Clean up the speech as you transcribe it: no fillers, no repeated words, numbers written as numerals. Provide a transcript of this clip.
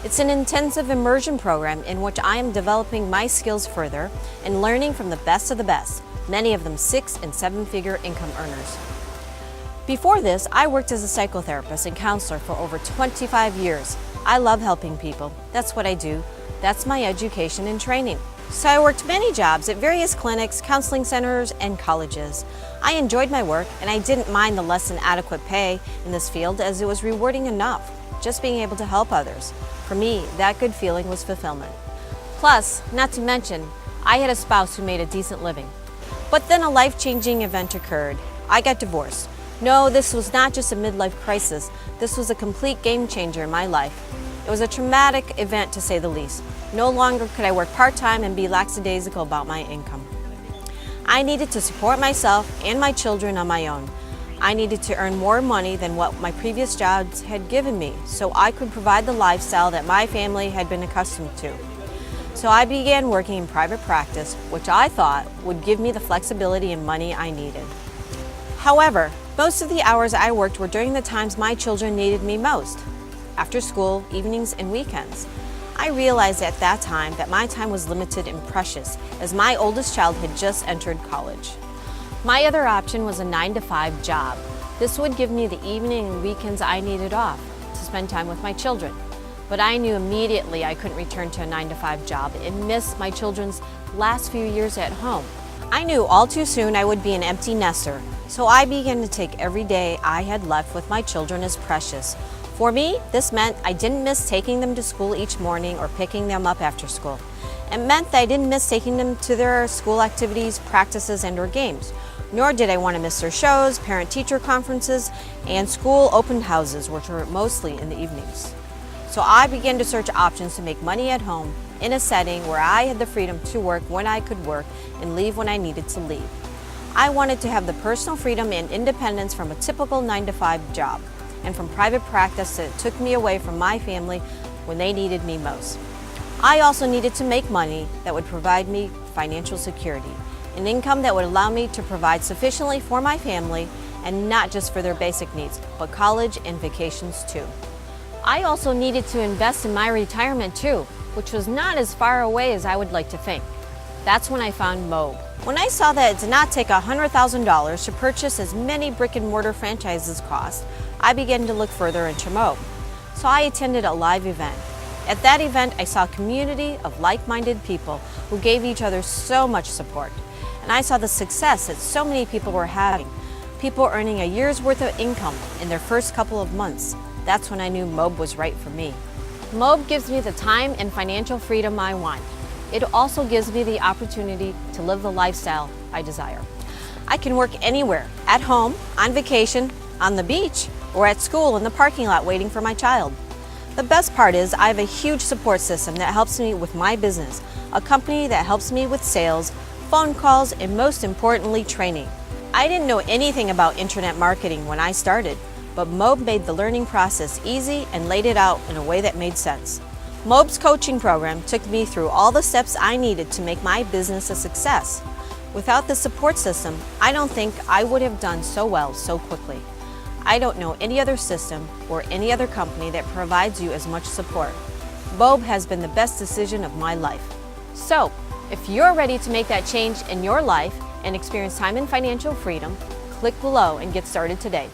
It's an intensive immersion program in which I am developing my skills further and learning from the best of the best, many of them 6- and 7-figure income earners. Before this, I worked as a psychotherapist and counselor for over 25 years. I love helping people. That's what I do. That's my education and training. So I worked many jobs at various clinics, counseling centers, and colleges. I enjoyed my work, and I didn't mind the less than adequate pay in this field as it was rewarding enough, just being able to help others. For me, that good feeling was fulfillment. Plus, not to mention, I had a spouse who made a decent living. But then a life-changing event occurred. I got divorced. No, this was not just a midlife crisis. This was a complete game changer in my life. It was a traumatic event, to say the least. No longer could I work part-time and be lackadaisical about my income. I needed to support myself and my children on my own. I needed to earn more money than what my previous jobs had given me so I could provide the lifestyle that my family had been accustomed to. So I began working in private practice, which I thought would give me the flexibility and money I needed. However, most of the hours I worked were during the times my children needed me most, after school, evenings, and weekends. I realized at that time that my time was limited and precious, as my oldest child had just entered college. My other option was a 9-to-5 job. This would give me the evening and weekends I needed off to spend time with my children. But I knew immediately I couldn't return to a 9-to-5 job and miss my children's last few years at home. I knew all too soon I would be an empty nester, so I began to take every day I had left with my children as precious. For me, this meant I didn't miss taking them to school each morning or picking them up after school. It meant that I didn't miss taking them to their school activities, practices, and/or games. Nor did I want to miss their shows, parent-teacher conferences, and school open houses, which were mostly in the evenings. So I began to search options to make money at home in a setting where I had the freedom to work when I could work and leave when I needed to leave. I wanted to have the personal freedom and independence from a typical 9-to-5 job and from private practice that took me away from my family when they needed me most. I also needed to make money that would provide me financial security, an income that would allow me to provide sufficiently for my family and not just for their basic needs, but college and vacations too. I also needed to invest in my retirement too, which was not as far away as I would like to think. That's when I found Mob. When I saw that it did not take $100,000 to purchase as many brick-and-mortar franchises cost, I began to look further into Mob. So I attended a live event. At that event, I saw a community of like-minded people who gave each other so much support. And I saw the success that so many people were having, people earning a year's worth of income in their first couple of months. That's when I knew Mob was right for me. Mob gives me the time and financial freedom I want. It also gives me the opportunity to live the lifestyle I desire. I can work anywhere, at home, on vacation, on the beach, or at school in the parking lot waiting for my child. The best part is I have a huge support system that helps me with my business, a company that helps me with sales, phone calls, and most importantly, training. I didn't know anything about internet marketing when I started, but Mob made the learning process easy and laid it out in a way that made sense. Mob's coaching program took me through all the steps I needed to make my business a success. Without the support system, I don't think I would have done so well so quickly. I don't know any other system or any other company that provides you as much support. Mob has been the best decision of my life. So, if you're ready to make that change in your life and experience time and financial freedom, click below and get started today.